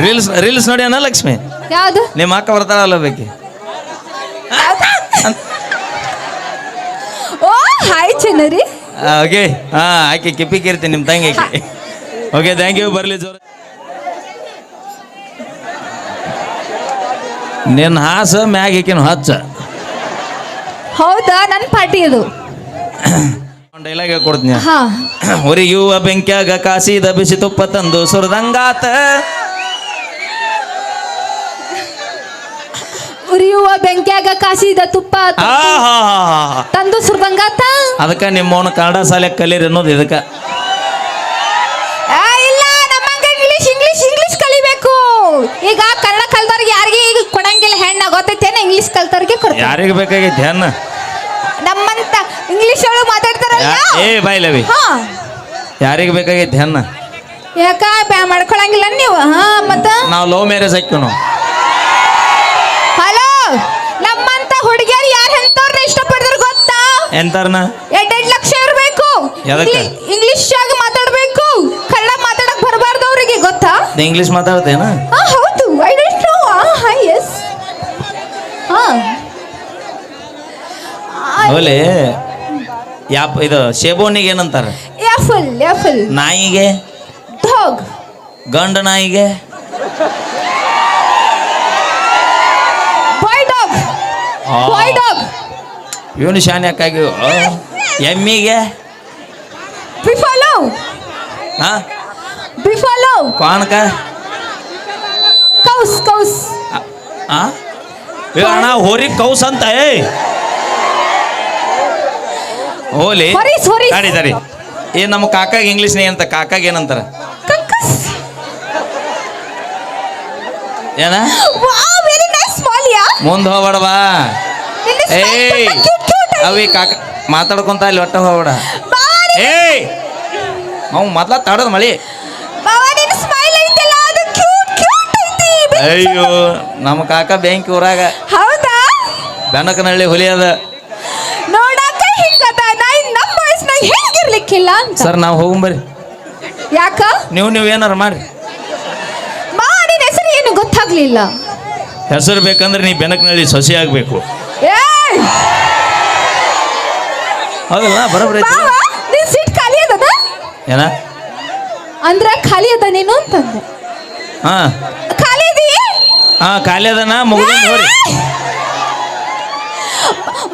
Reels ನೋಡಿ ಅಣ್ಣ ಲಕ್ಷ್ಮಿ ಯಾವ್ದು ನಿಮ್ಮ ಅಕ್ಕ ಬರ್ತಾಳಲ್ಲ ಬೇಕಿ ಓ ಹಾಯ್ ಚೆನ್ನರಿ ಓಕೆ ಹಾ ಆಕೆ ಕಿಪ್ಪಿ ಕೀರ್ತಿ ನಿಮ್ಮ ತಂಗಿ ಆಕೆ ಓಕೆ ಥ್ಯಾಂಕ್ ಯು ಬರಲಿ ಜೋರ ನಿನ್ನ ಹಾಸ ಮ್ಯಾಗ ಈಕಿನ ಹಚ್ಚ ಹೌದಾ ನನ್ನ ಪಾರ್ಟಿ ಅದು ಡೈಲಾಗ್ ಹೇಳ್ಕೊಡ್ತೀನಿ ಹಾ ಉರಿಯುವ ಬೆಂಕ್ಯಾಗ ಕಾಸಿದ ಬಿಸಿ ತುಪ್ಪ ತಂದು ಸುರದಂಗಾತ ಉರಿಯುವ ಬೆಂಕ್ಯಾಗ ಕಾಸಿದ ತುಪ್ಪ ತಂದು ಸುರ್ದಂಗಾತ ಅದಕ್ಕೆ ನಿಮ್ಮವನು ಕನ್ನಡ ಶಾಲೆ ಕಲೀರಿ ಅನ್ನೋದು ಇದಕ್ಕೆ ಇಲ್ಲ ನಮ್ಮಂಗ ಇಂಗ್ಲಿಷ್ ಇಂಗ್ಲಿಷ್ ಇಂಗ್ಲಿಷ್ ಕಲಿಬೇಕು ಈಗ ಕನ್ನಡ ಕಲ್ತವ್ರಿಗೆ ಯಾರಿಗೆ ಈಗ ಕೊಡಂಗಿಲ್ಲ ಹೆಣ್ಣ ಗೊತ್ತೈತೇನ ಇಂಗ್ಲಿಷ್ ಕಲ್ತವ್ರಿಗೆ ಕೊಡ್ತಾರೆ ಯಾರಿಗೆ ಬೇಕಾಗೈತಿ ಹೆಣ್ಣ ನಮ್ಮಂತ ಇಂಗ್ಲಿಷ್ ಒಳಗೆ ಮಾತಾಡ್ತಾರಲ್ಲ ಏ ಬಾಯ್ಲವಿ ಯಾರಿಗೆ ಬೇಕಾಗೈತಿ ಹೆಣ್ಣ ಯಾಕ ಮಾಡ್ಕೊಳಂಗಿಲ್ಲ ನೀವು ಹಾ ಮತ್ತ ನಾವು ಲವ್ ಮ್ಯಾರೇಜ್ ಹಾಕ್ತೀವಿ ನಾವು ಹಲೋ ನಮ್ಮಂತ ಹುಡುಗಿಯರು ಯಾರು ಎಂತವ್ರನ್ನ ಇಷ್ಟಪಡ್ತಾರ ಗೊತ್ತಾ ಎಂತಾರನ 2 ಲಕ್ಷ ಇರಬೇಕು ಎದಕ್ಕೆ? ಇಂಗ್ಲಿಷ್ ಆಗಿ ಮಾತಾಡ್ಬೇಕು ಕನ್ನಡ ಮಾತಾಡಕ್ ಬರಬಾರ್ದು ಅವರಿಗೆ ಗೊತ್ತಾ ಇಂಗ್ಲಿಷ್ ಮಾತಾಡ್ತೇನ ಹಾ ಹೌದು ಐ ಡೋಂಟ್ ನೋ ಹಾ ಎಸ್ ಹಾ ಅವಲೇ ಯಾಪ್ ಇದು ಶೇಬೋನಿಗೆ ಏನಂತಾರ ಯಾಫಲ್ ನಾಯಿಗೆ ಡಾಗ್ ಗಂಡ ನಾಯಿಗೆ ಬಾಯ್ ಡಾಗ್ ಇವನು ಶಾನೆ ಯಾಕಾಗಿ ಎಮ್ಮಿಗೆ ಹಾ ಬಿಫಾಲೋ ಕಾಣಕ ಕೌಸ್ ಅಣ್ಣ ಹೋರಿ ಕೌಸ್ ಅಂತ ಹೋಲಿ ತಡಿ ತಡಿ ಏ ನಮ್ಮ ಕಾಕಾಗ ಇಂಗ್ಲೀಷ್ನ ಏನಂತ ಕಾಕಾಗ ಏನಂತಾರ ಏನ ವೆರಿ ನೈಸ್ ಮಾಲಿಯಾ ಮುಂದೆ ಹೋಗ್ಬೇಡವಾ ಏಯ್ ಅವಿ ಕಾಕ ಮಾತಾಡ್ಕೊಂತ ಅಲ್ಲಿ ಒಟ್ಟ ಹೋಗ್ಬೇಡ ಏಯ್ ಅವ್ ಮೊದ್ಲ ತಡದ ಮಳಿ ಅಯ್ಯೋ ನಮ್ಮ ಕಾಕ ಬ್ಯಾಂಕ್ ಊರಾಗ ಹೌದಾ ಬೆನಕನಹಳ್ಳಿ ಹುಲಿ ಅದ ನೋಡಾಕ ಹಿಂಗದ ನಮ್ಮ ವಯಸ್ಸಿನಾಗ ಹೆಂಗಿರ್ಲಿಕ್ಕಿಲ್ಲ ಅಂತ ಸರ್ ನಾವು ಹೋಗಂಬರಿ ಯಾಕ ನೀವು ಏನಾರ ಮಾಡ್ರಿ ನಿನ್ನ ಹೆಸರು ಏನು ಗೊತ್ತಾಗ್ಲಿಲ್ಲ ಹೆಸರು ಬೇಕಂದ್ರೆ ನೀ ಬೆನಕನಹಳ್ಳಿ ಸೊಸೆ ಆಗ್ಬೇಕು ಹೌದಲ್ಲ ಬರೋಬ್ರ ನಿನ್ ಸೀಟ್ ಖಾಲಿ ಅದ ಏನ ಅಂದ್ರ ಖಾಲಿ ಅದ ನೀನು ಅಂತಂದೆ ಹಾ ಖಾಲಿ ಅದಿ ಹಾ ಖಾಲಿ ಅದನ ಮುಗಿದ ನೋಡಿ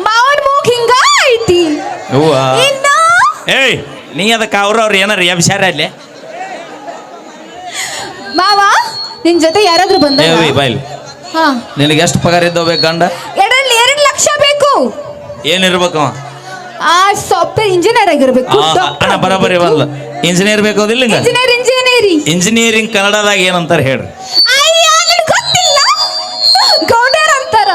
ಮಾವನ್ ಮೂಗ್ ಹಿಂಗ ಐತಿ ಇನ್ನು ಏಯ್ ನೀ ಅದಕ್ಕೆ ಅವ್ರವ್ರು ಏನಾರ ಎಬ್ಸ್ಯಾರ ಅಲ್ಲಿ ಮಾವ ನಿನ್ ಜೊತೆ ಯಾರಾದ್ರೂ ಬಂದ ಬಾಯ್ಲಿ ಹಾ ನಿನಗೆ ಎಷ್ಟು ಪಗಾರ ಇದ್ದೋಗ್ಬೇಕು ಗಂಡ 2 ಲಕ್ಷ ಬೇಕು ಏನಿರ್ಬೇಕು ಆ ಸಾಫ್ಟ್ವೇರ್ ಇಂಜಿನಿಯರ್ ಆಗಿರ್ಬೇಕು ಅಣ್ಣ ಬರಬರಿ ಬಂದ್ಲ ಇಂಜಿನಿಯರ್ ಬೇಕೋದಿಲ್ಲ ಇಂಜಿನಿಯರಿಂಗ್ ಕನ್ನಡದಾಗ ಏನಂತಾರ ಹೇಳ್ರಿ ಗೊತ್ತಿಲ್ಲ ಗೌಡರ್ ಅಂತಾರ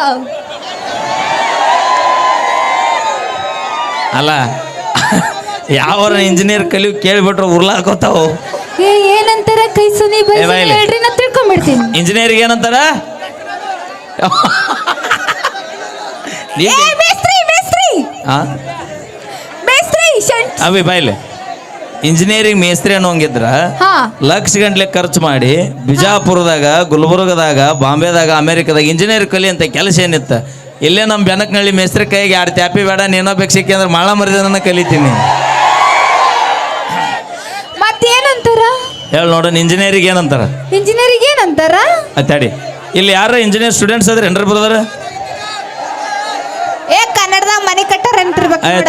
ಅಲ್ಲ ಯಾವ ಇಂಜಿನಿಯರ್ ಕಲಿಯು ಕೇಳಿಬಿಟ್ರು ಉರ್ಲಾಕೋತಾವು ಏನಂತಾರ ಕೈ ಸುನಿ ಹೇಳ್ರಿ ನಾ ತಿಳ್ಕೊಂಡ್ಬಿಡ್ತೀನಿ ಇಂಜಿನಿಯರಿಂಗ್ ಏನಂತಾರ ಅವಿ ಬಾಯ್ಲೆ ಇಂಜಿನಿಯರಿಂಗ್ ಮೇಸ್ತ್ರಿ ಅನ್ನೋಂಗಿದ್ರ ಲಕ್ಷ ಗಂಟ್ಲೆ ಖರ್ಚು ಮಾಡಿ ಬಿಜಾಪುರದಾಗ ಗುಲ್ಬರ್ಗದಾಗ ಬಾಂಬೆದಾಗ ಅಮೆರಿಕದಾಗ ಇಂಜಿನಿಯರ್ ಕಲಿ ಅಂತ ಕೆಲಸ ಏನಿತ್ತ ಇಲ್ಲೇ ನಮ್ಮ ಬೆನಕನಹಳ್ಳಿ ಮೇಸ್ತ್ರಿ ಕೈಗೆ 2 ತ್ಯಾಪಿ ಬೇಡ ನೀನೋ ಬೇಕು ಅಂದ್ರೆ ಮಾಳ ಮರಿದನ ಕಲಿತೀನಿ ಮತ್ತೇನಂತಾರ ಹೇಳಿ ನೋಡೋಣ ಇಂಜಿನಿಯರಿಂಗ್ ಏನಂತಾರ ಅತ್ತಾಡಿ ಇಲ್ಲಿ ಯಾರು ಇಂಜಿನಿಯರ್ ಸ್ಟೂಡೆಂಟ್ಸ್ ಅದ್ರ ಏನ್ರ ಬ್ರದರ್ ಕನ್ನಡದಾಗ ಮನೆ ಕಟ್ಟಾರ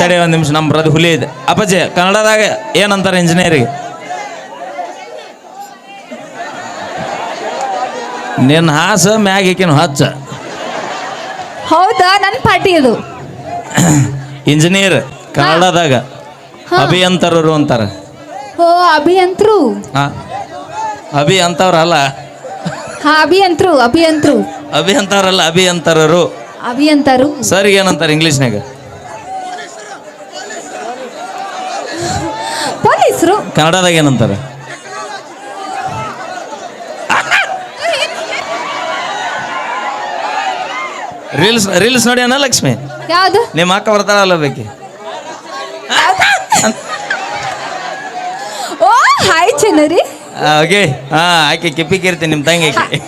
ತಡಿ ಒಂದ್ ನಿಮಿಷ ನಮ್ಮ ಬ್ರದರ್ ಹುಲಿ ಇದೆ ಅಪ್ಪಾಜಿ ಕನ್ನಡದಾಗ ಏನಂತಾರ ಇಂಜಿನಿಯರಿಂಗ್ ನಿನ್ನ ಹಾಸ ಮ್ಯಾಗ ಈಕಿನ ಹಚ್ಚ ಹೌದಾ ನನ್ನ ಪಾರ್ಟಿ ಅದು ಇಂಜಿನಿಯರ್ ಕನ್ನಡದಾಗ ಅಭಿಯಂತರರು ಅಂತಾರ ಓ ಅಭಿಯಂತ್ರು ಅಭಿ ಅಂತವ್ರಲ್ಲ ಅಭಿಯಂತರಲ್ಲ ಅಭಿಯಂತರರು ಸರ್ ಏನಂತಾರ ಇಂಗ್ಲಿಷ್ನಾಗ ಪೊಲೀಸರು ಕನ್ನಡದಾಗ ಏನಂತಾರ ರೀಲ್ಸ್ ನೋಡಿ ಅಣ್ಣ ಲಕ್ಷ್ಮಿ ಯಾವ್ದು ನಿಮ್ಮ ಅಕ್ಕ ಬರ್ತಾಳಲ್ಲ ಬೇಕಿ ಓ ಹಾಯ್ ಚೆನ್ನರಿ ಓಕೆ ಆಕೆ ಕಿಪ್ಪಿ ಕೀರ್ತಿ ನಿಮ್ಮ ತಂಗಿ ಆಕೆ.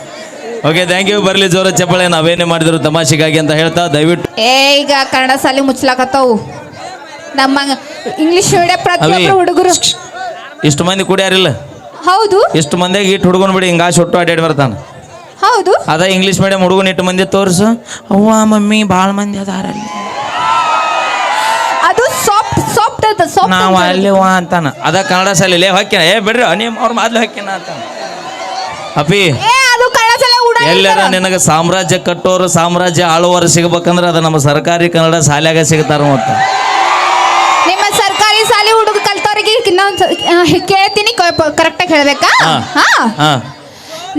Okay thank you. ಬರಲಿ ಜೋರ ಚಪ್ಪಳೆ. ನಾವೇನೇ ಮಾಡಿದ್ರು ತಮಾಷೆಗಾಗಿ ಅಂತ ಹೇಳ್ತಾ ದಯವಿಟ್ಟು ಈಗ ಕನ್ನಡ ಸಾಲಿ ಮುಚ್ಚಲಾಕತ್ತಾವು. ನಮ್ಮ ಇಂಗ್ಲಿಷ್ ಮೀಡಿಯಂ ಪ್ರತಿಯೊಬ್ಬರು ಹುಡುಗರು. ಇಷ್ಟು ಮಂದಿ ಕುಡಿಯಾರಿಲ್ಲ. ಹೌದು. ಇಷ್ಟು ಮಂದಿಗೆ ಇಟ್ಟು ಹುಡುಗನ್ ಬಿಡಿ ಹಿಂಗ ಒಟ್ಟು ಅಡ್ಡಾಡಿ ಬರ್ತಾನ. ಹೌದು. ಅದ ಇಂಗ್ಲಿಷ್ ಮೀಡಿಯಂ ಹುಡುಗನ ಇಟ್ಟು ಮಂದಿ ತೋರಿಸು. ಅವ್ವ ಮಮ್ಮಿ ಭಾಳ ಮಂದಿ ಅದಾರಲ್ಲಿ. ಅದು ಸಾಫ್ಟ್ ಸಾಫ್ಟ್ ಅದ ಸಾಫ್ಟ್. ನಾವು ಅಲ್ಲಿ ಅಂತಾನ. ಅದ ಕನ್ನಡ ಶಾಲೆ ಹಾಕ್ಯಾನ. ಬಿಡ್ರಿ ನೀವು ಅವ್ರ ಮೊದ್ಲು ಹಾಕ್ಯಾನ ಅಂತಾನ. ಅಪ್ಪಿ ಅದು ಕನ್ನಡ ಶಾಲೆ ಎಲ್ಲಾರ ನಿನಗೆ ಸಾಮ್ರಾಜ್ಯ ಕಟ್ಟೋರು ಸಾಮ್ರಾಜ್ಯ ಆಳುವವರು ಸಿಗ್ಬೇಕಂದ್ರೆ ಅದು ನಮ್ಮ ಸರ್ಕಾರಿ ಕನ್ನಡ ಶಾಲ್ಯಾಗ ಸಿಗ್ತಾರ. ಮತ್ತೆ ನಿಮ್ಮ ಸರ್ಕಾರಿ ಶಾಲೆ ಹುಡುಗ ಕಲ್ತವ್ರಿಗೆ ಇನ್ನೊಂದು ಕೇಳ್ತೀನಿ, ಕರೆಕ್ಟಾಗಿ ಹೇಳ್ಬೇಕಾ?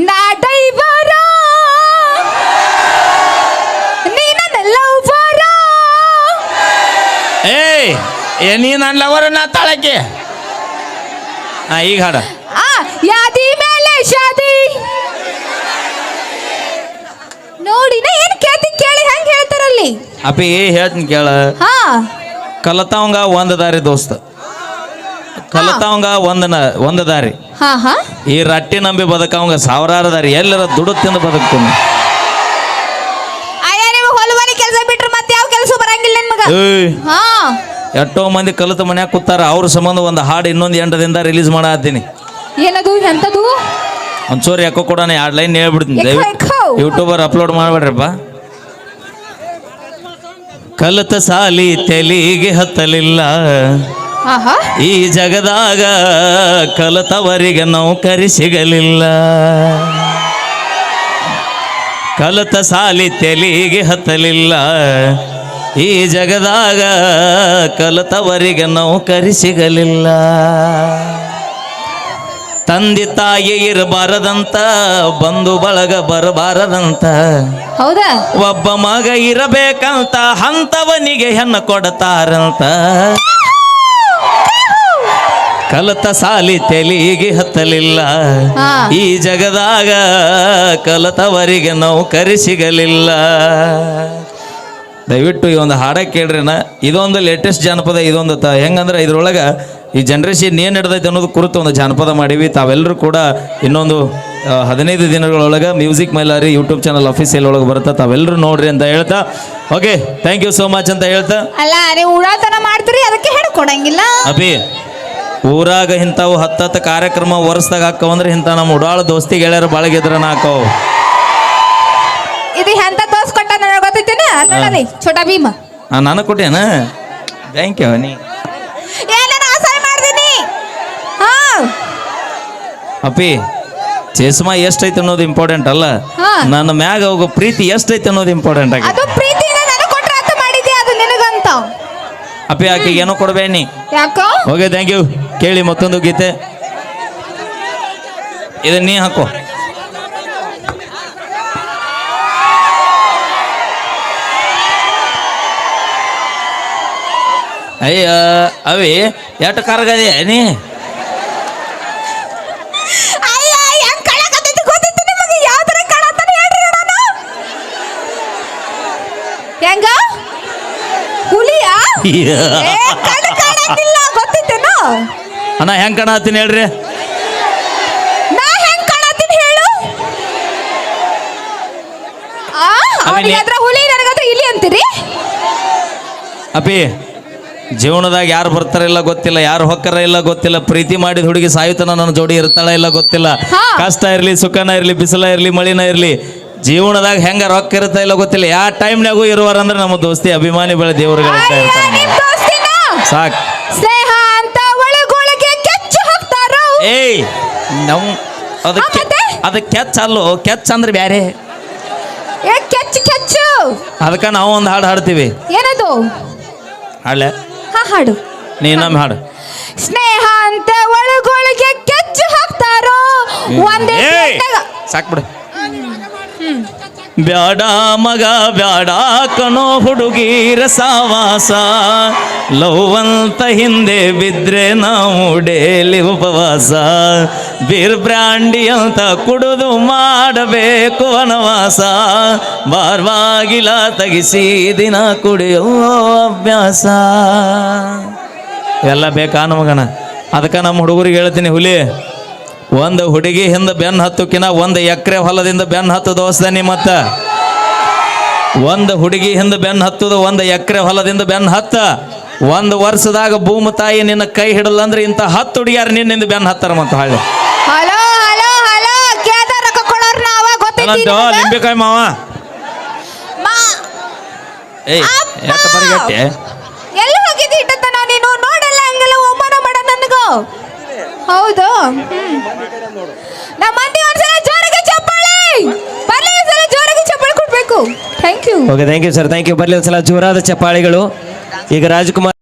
ನಾಟೈವರ ನೀನಲ್ಲವರ ನೀ ನನ್ನ ಲವರ ನಾ ತಾಳಕ್ಕೆ. ಈಗ ಹಾಡ ಯಾದಿ ಮೇಲೆ ಶಾದಿ ನೋಡಿನ ಏನ್ ಕೇಳ್ತಿ ಕೇಳಿ ಹೆಂಗ್ ಹೇಳ್ತಾರಲ್ಲಿ. ಅಪ್ಪಿ ಹೇಳ್ತೀನಿ ಕೇಳ. ಕಲತಾವಂಗ ಒಂದ್ ದಾರಿ ದೋಸ್ತ, ಕಲತಾವಂಗ ಒಂದ್ ದಾರಿ. ಈ ರಟ್ಟಿ ನಂಬಿ ಬದುಕವಂಗ ಸಾವಿರಾರು ದಾರಿ. ಎಲ್ಲರ ದುಡ್ಡು ತಿಂದು ಬದುಕ್ತೀನಿ. ಹೊಲಮನೆ ಕೆಲಸ ಬಿಟ್ರೆ ಮತ್ತೆ ಯಾವ ಕೆಲಸ ಬರಂಗಿಲ್ಲ ನಿಮ್ಗ. ಎಷ್ಟೋ ಮಂದಿ ಕಲಿತ ಮನ್ಯಾಗ ಕೂತಾರ. ಅವ್ರ ಸಂಬಂಧ ಒಂದು ಹಾಡು ಇನ್ನೊಂದು 8 ದಿನದ ರಿಲೀಸ್ ಮಾಡತ್ತೀನಿ. ಏನದು ಎಂತದು? ಒಂಚೂರು ಯಾಕೋ ಕೂಡ 2 ಲೈನ್ ಹೇಳ್ಬಿಡ್ತೀನಿ. ಯೂಟ್ಯೂಬರ್ ಅಪ್ಲೋಡ್ ಮಾಡ್ಬೇಡ್ರಪ್ಪ. ಕಲಿತ ಸಾಲಿ ತೆಲಿಗೆ ಹತ್ತಲಿಲ್ಲ, ಈ ಜಗದಾಗ ಕಲಿತವರಿಗೆ ನೌಕರಿ ಸಿಗಲಿಲ್ಲ. ಕಲಿತ ಸಾಲಿ ತೆಲಿಗೆ ಹತ್ತಲಿಲ್ಲ, ಈ ಜಗದಾಗ ಕಲಿತವರಿಗೆ ನೌಕರಿ ಸಿಗಲಿಲ್ಲ. ತಂದೆ ತಾಯಿ ಇರಬಾರದಂತ, ಬಂಧು ಬಳಗ ಬರಬಾರದಂತ, ಹೌದಾ? ಒಬ್ಬ ಮಗ ಇರಬೇಕಂತ ಅಂತವನಿಗೆ ಹೆಣ್ಣು ಕೊಡತಾರಂತ. ಕಲಿತ ಸಾಲಿ ತೆಲಿಗೆ ಹತ್ತಲಿಲ್ಲ, ಈ ಜಗದಾಗ ಕಲಿತವರಿಗೆ ನೌಕರಿ ಸಿಗಲಿಲ್ಲ. ದಯವಿಟ್ಟು ಈ ಒಂದು ಹಾಡ ಕೇಳ್ರಿನ. ಇದೊಂದು ಲೇಟೆಸ್ಟ್ ಜಾನಪದ. ಇದೊಂದು ಹೆಂಗಂದ್ರೆ ಇದ್ರೊಳಗೆ ಈ ಜನ್ರೇಷನ್ ಏನು ನಡೆದೈತೆ ಅನ್ನೋದು ಕುರಿತು ಒಂದು ಜಾನಪದ ಮಾಡೀವಿ. ತಾವೆಲ್ಲರೂ ಕೂಡ ಇನ್ನೊಂದು 15 ದಿನಗಳೊಳಗೆ music Mailari YouTube channel official ಒಳಗೆ ಬರುತ್ತೆ. ತಾವೆಲ್ಲರೂ ನೋಡ್ರಿ ಅಂತ ಹೇಳ್ತಾ okay thank you so much ಅಂತ ಹೇಳ್ತಾ. ಅಲ್ಲ ನೀವು ಉಡಾತನ ಮಾಡ್ತೀರಿ, ಅದಕ್ಕೆ ಹೇಳ್ಕೊಡಂಗಿಲ್ಲ. ಅಭಿ ಊರಾಗ ಇಂಥವು 10 ಕಾರ್ಯಕ್ರಮ ವರ್ಷದಾಗ ಹಾಕವಂದ್ರೆ ಇಂಥ ನಮ್ಮ ಉಡಾಳ ದೋಸ್ತಿ ಗೆಳೆಯರು ಬಾಳಗಿದ್ರನ ಹಾಕವು. ಇದು ಎಂತ ದೋಸ್ ಕೊಟ್ಟ ನನಗೆ ಗೊತ್ತೈತೇನ? ನೋಡಲಿ ಛೋಟಾ ಭೀಮ. ನಾನು ಕೊಟ್ಟೇನ? Thank you. ನೀ ಏನಾರ ಆಸೆ ಮಾಡ್ತೀನಿ. ಅಪ್ಪಿ ಚೇಸ್ಮಾ ಎಷ್ಟೈತೆ ಅನ್ನೋದು ಇಂಪಾರ್ಟೆಂಟ್ ಅಲ್ಲ, ನನ್ನ ಮ್ಯಾಗ ಹೋಗೋ ಪ್ರೀತಿ ಎಷ್ಟೈತೆ ಅನ್ನೋದು ಇಂಪಾರ್ಟೆಂಟ್ ಆಗಿ. ಅದು ಪ್ರೀತಿನ ನನಗೆ ಕೊಟ್ರೆ ಅರ್ಥ ಮಾಡಿದ್ಯಾ? ಅದು ನಿನಗಂತ. ಅಪ್ಪಿ ಆಕೆಗೆ ಏನೋ ಕೊಡಬೇಡಿ. ಯಾಕೋ? Okay thank you. ಕೇಳಿ ಮತ್ತೊಂದು ಗೀತೆ. ಇದನ್ನ ನೀ ಹಾಕೋ. ಅಯ್ಯ ಅವಿ ಎಷ್ಟು ಕರಗದೆ ನೀ? ಹೆಂಗ ಹುಲಿಯಾ? ಗೊತ್ತಿತ್ತೇನೋ ಅಣ್ಣ ಹೆಂಗ್ ಕಾಣತ್ತೀನಿ ಹೇಳ್ರಿ. ನಾ ಹೆಂಗ್ ಕಾಣತ್ತೀನಿ ಹೇಳು? ಅವನಿಗಾದ್ರ ಹುಲಿ, ನನಗಾದ್ರ ಇಲಿ ಅಂತೀರಿ? ಅಪ್ಪಿ ಜೀವನದಾಗ ಯಾರು ಬರ್ತಾರ ಇಲ್ಲ ಗೊತ್ತಿಲ್ಲ, ಯಾರು ಹೊಕ್ಕರ ಇಲ್ಲ ಗೊತ್ತಿಲ್ಲ. ಪ್ರೀತಿ ಮಾಡಿದ ಹುಡುಗಿ ಸಾಯುತನ ನನ್ನ ಜೋಡಿ ಇರ್ತಾಳ ಇಲ್ಲ ಗೊತ್ತಿಲ್ಲ. ಕಷ್ಟ ಇರ್ಲಿ, ಸುಖನ ಇರ್ಲಿ, ಬಿಸಿಲ ಇರ್ಲಿ, ಮಳಿನ ಇರ್ಲಿ, ಜೀವನದಾಗ ಹೆಂಗ ರೊಕ್ಕ ಇರುತ್ತಾ ಇಲ್ಲ ಗೊತ್ತಿಲ್ಲ. ಯಾವ ಟೈಮ್ನಾಗೂ ಇರುವಾರಂದ್ರೆ ನಮ್ಮ ದೋಸ್ತಿ ಅಭಿಮಾನಿ ಬೆಳೆ ದೇವರುಗಳ ಸಾಕ್. ಸ್ನೇಹ ಅಂತ ಒಳಗೊಳಗೆ ಕೆಚ್ಚು ಹಾಕ್ತಾರ. ಏಯ್ ನಾವು ಅದಕ್ಕೆ ಕೆಚ್ಚ ಅಲ್ಲೋ, ಕೆಚ್ಚ ಅಂದ್ರೆ ಬ್ಯಾರೆ. ಕೆಚ್ಚು ಕೆಚ್ಚು ಅದಕ್ಕೆ ನಾವು ಒಂದು ಹಾಡು ಹಾಡ್ತೀವಿ. ಏನದು ಹಾಡ್ಲೆ? ಹಾಡು ನೀ ನಮ್ಮ ಹಾಡು. ಸ್ನೇಹ ಅಂತ ಒಳಗೊಳಗೆ ಕೆಚ್ಚು ಹಾಕ್ತಾರೋ ಒಂದೇ ಸಾಕ್ಬಿಡು. ಬ್ಯಾಡ ಮಗ ಬ್ಯಾಡ ಕಣೋ ಹುಡುಗೀರ ಸಾವಾಸ, ಲವ್ ಅಂತ ಹಿಂದೆ ಬಿದ್ರೆ ನಾವು ಡೇಲಿ ಉಪವಾಸ, ಬೀರ್ ಬ್ರ್ಯಾಂಡಿ ಅಂತ ಕುಡಿದು ಮಾಡಬೇಕು ವನವಾಸ, ಬಾರ್ವಾಗಿಲ ತೆಗಿಸಿ ದಿನ ಕುಡಿಯೋ ಅಭ್ಯಾಸ. ಎಲ್ಲ ಬೇಕಾ ನಮಗನ? ಅದಕ್ಕೆ ನಮ್ಮ ಹುಡುಗರಿಗೆ ಹೇಳ್ತೀನಿ, ಹುಲಿ ಒಂದು ಹುಡುಗಿ ಹಿಂದ ಬೆನ್ನ ಹತ್ತುಕಿನ 1 ಎಕರೆ ಹೊಲದಿಂದ ಬೆನ್ನ ಹತ್ತು ದೋಸ್ತ ಮತ್ತ ಒಂದು ಹುಡುಗಿ ಹಿಂದ ಬೆನ್ನ ಹತ್ತುದು 1 ಎಕರೆ ಹೊಲದಿಂದ ಬೆನ್ನ ಹತ್ತ 1 ವರ್ಷದಾಗ ಭೂಮಿ ತಾಯಿ ನಿನ್ನ ಕೈ ಹಿಡಲ್ಲ ಅಂದ್ರೆ ಇಂಥ 10 ಹುಡುಗಿಯಾರು ನಿನ್ನಿಂದ ಬೆನ್ನ ಹತ್ತಾರ ಮತ್ತ ಹಳ್ಳಿ. ಹಲೋ ಹಲೋ ಹಲೋ ಕೇಳ್ದ ರೊಕ್ಕ ಕೊಡೋರ್ ನಾವ ಗೊತ್ತೈತಿ ಲಿಂಬೆಕಾಯಿ ಮಾವ ಏಯ್ ಎಷ್ಟ ಬರಗಟ್ಟೆ ಎಲ್ಲಿ ಹೋಗಿದ್ದಿ ಇಟ್ಟತನ ನೀನು ನೋಡಲ್ಲ ಹಂಗೆಲ್ಲ ಅವಮಾನ ಮಾಡ ನನಗೂ. ಹೌದು ನಮ್ಮ ಮಂದಿ ಒಂದ್ಸಲ ಜೋರಾಗಿ ಚಪ್ಪಾಳೆ ಬರ್ಲಿ, ಒಂದ್ಸಲ ಜೋರಾಗಿ ಚಪ್ಪಾಳೆ ಕೊಡ್ಬೇಕು. Thank you. Okay thank you sir, thank you. ಬರ್ಲಿ ಒಂದ್ಸಲ ಜೋರಾದ ಚಪ್ಪಾಳೆಗಳು. ಈಗ ರಾಜ್ಕುಮಾರ್